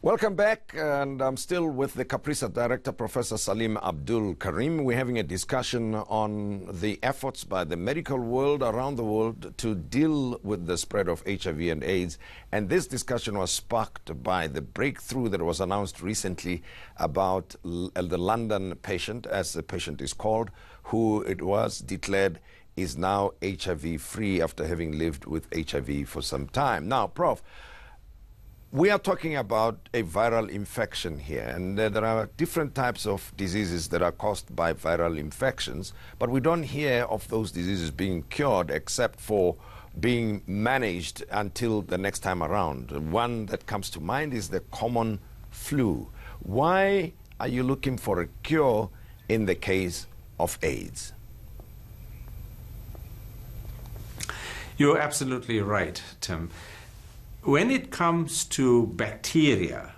Welcome back, and I'm still with the CAPRISA Director, Prof Salim Abdool Karim. We're having a discussion on the efforts by the medical world around the world to deal with the spread of HIV and AIDS. And this discussion was sparked by the breakthrough that was announced recently about the London patient, as the patient is called, who it was declared is now HIV-free after having lived with HIV for some time. Now, Prof, we are talking about a viral infection here, and there are different types of diseases that are caused by viral infections, but we don't hear of those diseases being cured except for being managed until the next time around. One that comes to mind is the common flu. Why are you looking for a cure in the case of AIDS? You're absolutely right, Tim. When it comes to bacteria,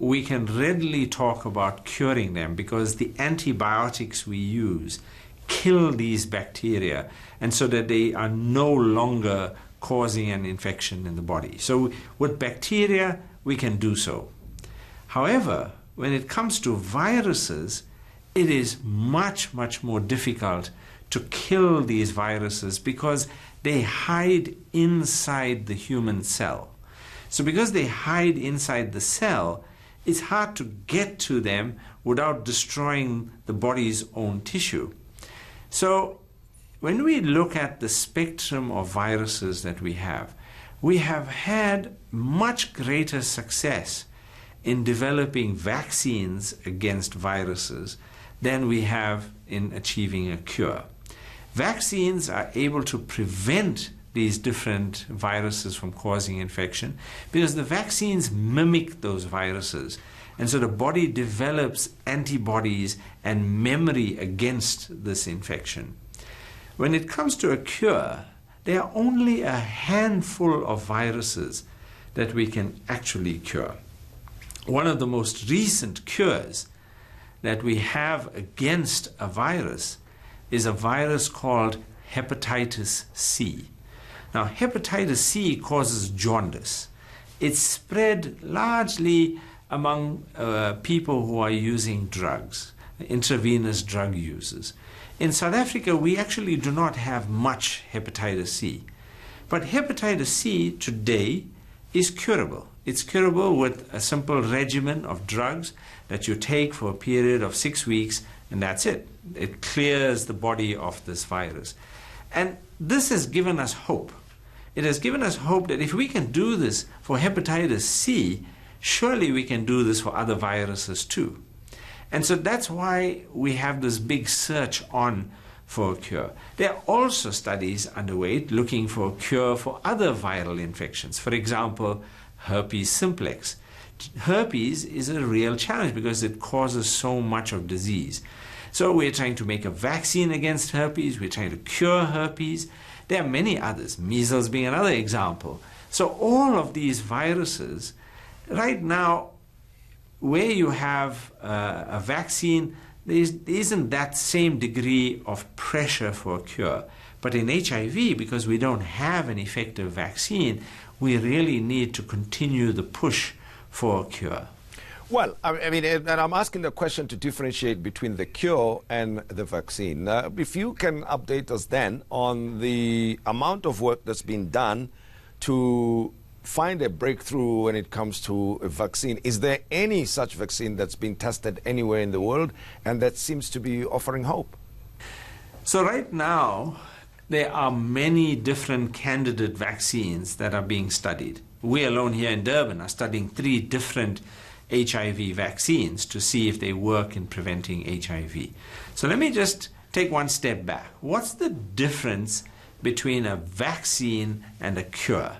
we can readily talk about curing them because the antibiotics we use kill these bacteria, and so that they are no longer causing an infection in the body. So with bacteria, we can do so. However, when it comes to viruses, it is much, much more difficult to kill these viruses because they hide inside the human cell. So because they hide inside the cell, it's hard to get to them without destroying the body's own tissue. So when we look at the spectrum of viruses that we have had much greater success in developing vaccines against viruses than we have in achieving a cure. Vaccines are able to prevent these different viruses from causing infection because the vaccines mimic those viruses, and so the body develops antibodies and memory against this infection. When it comes to a cure, there are only a handful of viruses that we can actually cure. One of the most recent cures that we have against a virus is a virus called hepatitis C. Now, hepatitis C causes jaundice. It's spread largely among people who are using drugs, intravenous drug users. In South Africa, we actually do not have much hepatitis C. But hepatitis C today is curable. It's curable with a simple regimen of drugs that you take for a period of 6 weeks, and that's it. It clears the body of this virus. And this has given us hope. It has given us hope that if we can do this for hepatitis C, surely we can do this for other viruses too. And so that's why we have this big search on for a cure. There are also studies underway looking for a cure for other viral infections. For example, herpes simplex. Herpes is a real challenge because it causes so much of disease. So we're trying to make a vaccine against herpes. We're trying to cure herpes. There are many others, measles being another example. So all of these viruses, right now, where you have a vaccine, there isn't that same degree of pressure for a cure. But in HIV, because we don't have an effective vaccine, we really need to continue the push for a cure. Well, I mean, and I'm asking the question to differentiate between the cure and the vaccine. If you can update us then on the amount of work that's been done to find a breakthrough when it comes to a vaccine. Is there any such vaccine that's been tested anywhere in the world and that seems to be offering hope? So right now, there are many different candidate vaccines that are being studied. We alone here in Durban are studying 3 different HIV vaccines to see if they work in preventing HIV. So let me just take one step back. What's the difference between a vaccine and a cure?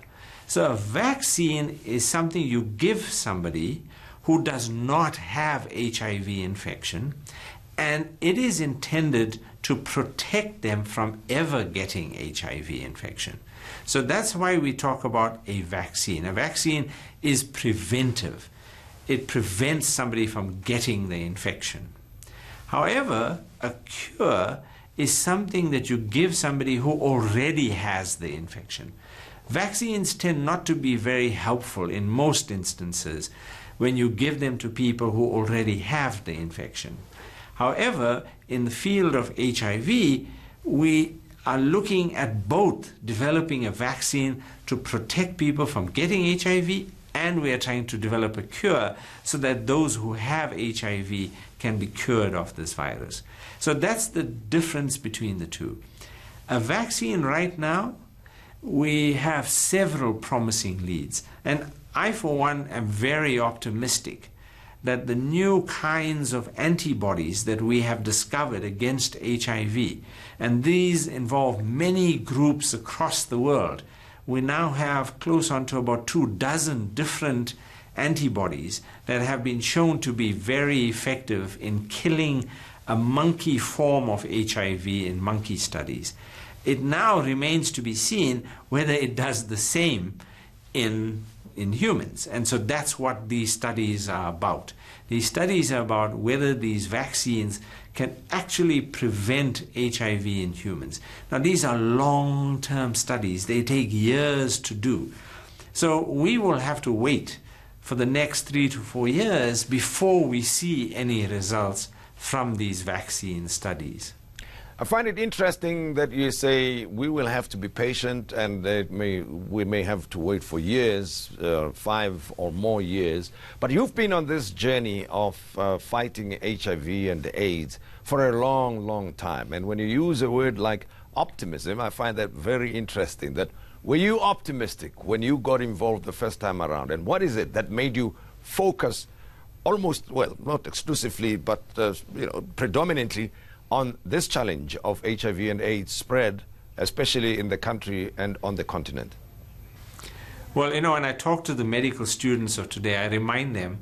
So a vaccine is something you give somebody who does not have HIV infection, and it is intended to protect them from ever getting HIV infection. So that's why we talk about a vaccine. A vaccine is preventive. It prevents somebody from getting the infection. However, a cure is something that you give somebody who already has the infection. Vaccines tend not to be very helpful in most instances when you give them to people who already have the infection. However, in the field of HIV, we are looking at both developing a vaccine to protect people from getting HIV, and we are trying to develop a cure so that those who have HIV can be cured of this virus. So that's the difference between the two. A vaccine right now, we have several promising leads. And I, for one, am very optimistic that the new kinds of antibodies that we have discovered against HIV, and these involve many groups across the world. We now have close on to about 24 different antibodies that have been shown to be very effective in killing a monkey form of HIV in monkey studies. It now remains to be seen whether it does the same in humans. And so that's what these studies are about. These studies are about whether these vaccines can actually prevent HIV in humans. Now, these are long-term studies. They take years to do. So we will have to wait for the next 3 to 4 years before we see any results from these vaccine studies. I find it interesting that you say we will have to be patient, and we may have to wait for years, 5 or more years. But you've been on this journey of fighting HIV and AIDS for a long, long time. And when you use a word like optimism, I find that very interesting. That were you optimistic when you got involved the first time around? And what is it that made you focus almost, well, not exclusively, but predominantly on this challenge of HIV and AIDS spread, especially in the country and on the continent? Well, when I talk to the medical students of today, I remind them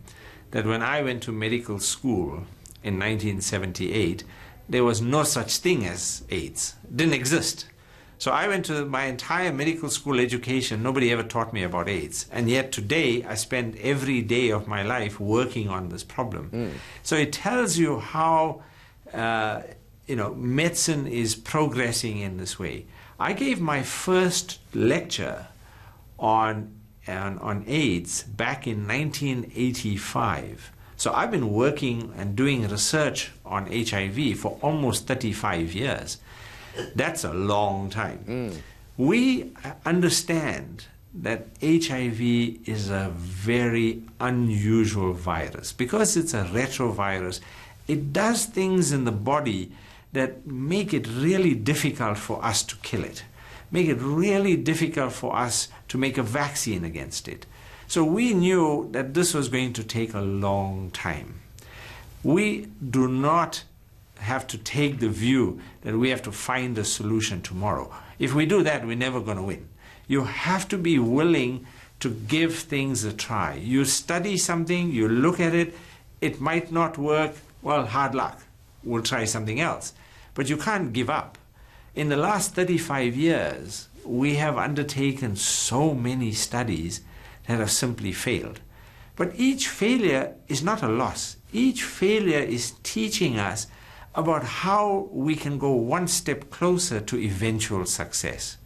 that when I went to medical school in 1978, there was no such thing as AIDS. It didn't exist. So I went to my entire medical school education, nobody ever taught me about AIDS. And yet today, I spend every day of my life working on this problem. So it tells you how medicine is progressing in this way. I gave my first lecture on AIDS back in 1985. So I've been working and doing research on HIV for almost 35 years. That's a long time. We understand that HIV is a very unusual virus. Because it's a retrovirus, it does things in the body that make it really difficult for us to kill it, make it really difficult for us to make a vaccine against it. So we knew that this was going to take a long time. We do not have to take the view that we have to find a solution tomorrow. If we do that, we're never going to win. You have to be willing to give things a try. You study something, you look at it, it might not work, well, hard luck. We'll try something else. But you can't give up. In the last 35 years, we have undertaken so many studies that have simply failed. But each failure is not a loss. Each failure is teaching us about how we can go one step closer to eventual success.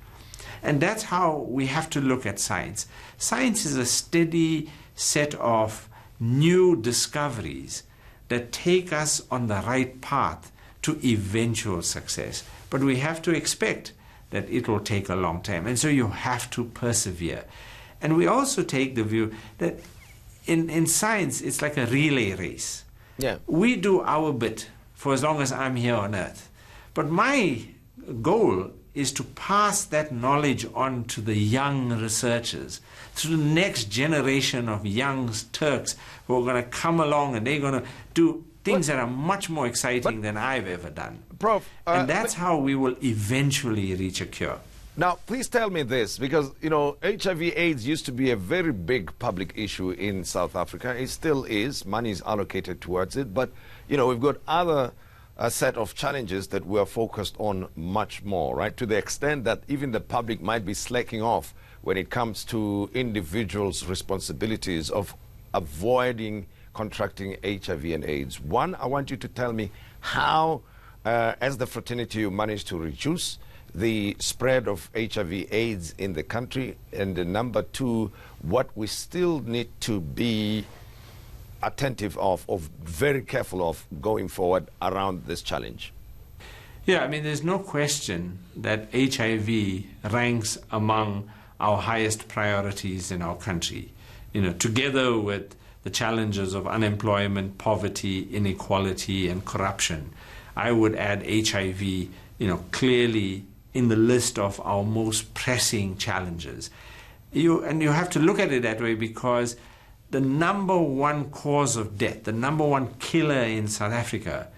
And that's how we have to look at science. Science is a steady set of new discoveries that take us on the right path to eventual success. But we have to expect that it will take a long time. And so you have to persevere. And we also take the view that in science, it's like a relay race. Yeah. We do our bit for as long as I'm here on Earth. But my goal is to pass that knowledge on to the young researchers, to the next generation of young Turks who are going to come along and they're going to do things that are much more exciting than I've ever done. Prof, and that's how we will eventually reach a cure. Now, please tell me this, because, HIV/AIDS used to be a very big public issue in South Africa. It still is. Money is allocated towards it. But, we've got other set of challenges that we're focused on much more, right? To the extent that even the public might be slacking off when it comes to individuals' responsibilities of avoiding contracting HIV and AIDS. One, I want you to tell me how, as the fraternity, you managed to reduce the spread of HIV/AIDS in the country, and number two, what we still need to be attentive of, or very careful of going forward around this challenge? Yeah, I mean, there's no question that HIV ranks among our highest priorities in our country, together with the challenges of unemployment, poverty, inequality, and corruption. I would add HIV, clearly in the list of our most pressing challenges. You have to look at it that way, because the number one cause of death, the number one killer in South Africa,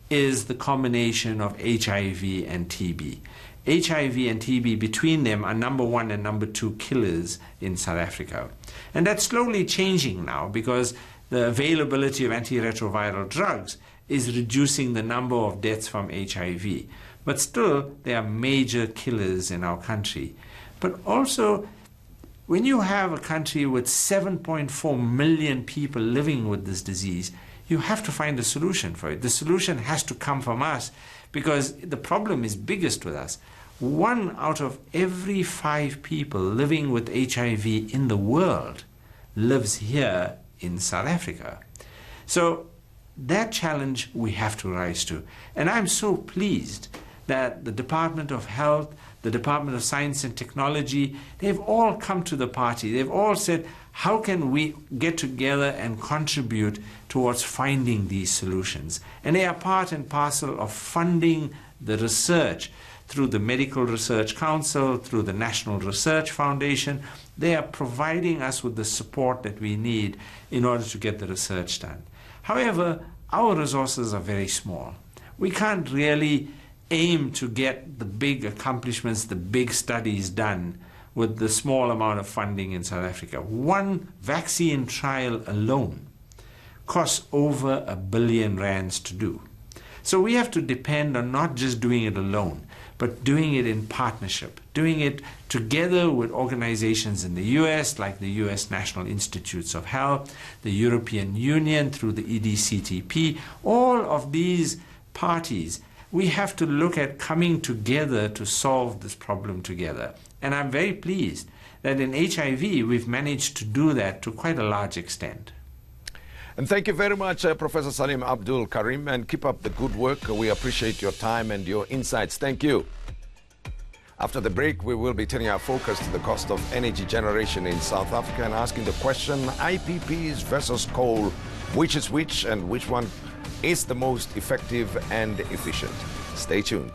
is the combination of HIV and TB. HIV and TB, between them, are number one and number two killers in South Africa. And that's slowly changing now, because the availability of antiretroviral drugs is reducing the number of deaths from HIV. But still, they are major killers in our country. But also, when you have a country with 7.4 million people living with this disease, you have to find a solution for it. The solution has to come from us, because the problem is biggest with us. 1 out of every 5 people living with HIV in the world lives here in South Africa. So that challenge we have to rise to. And I'm so pleased that the Department of Health, the Department of Science and Technology, they've all come to the party. They've all said, how can we get together and contribute towards finding these solutions? And they are part and parcel of funding the research through the Medical Research Council, through the National Research Foundation. They are providing us with the support that we need in order to get the research done. However, our resources are very small. We can't really aim to get the big accomplishments, the big studies done with the small amount of funding in South Africa. One vaccine trial alone costs over R1 billion to do. So we have to depend on not just doing it alone, but doing it in partnership, doing it together with organizations in the US, like the US National Institutes of Health, the European Union through the EDCTP, all of these parties. We have to look at coming together to solve this problem together. And I'm very pleased that in HIV we've managed to do that to quite a large extent. And thank you very much, Professor Salim Abdool Karim, and keep up the good work. We appreciate your time and your insights. Thank you. After the break, we will be turning our focus to the cost of energy generation in South Africa and asking the question, IPPs versus coal, which is which and which one is the most effective and efficient? Stay tuned.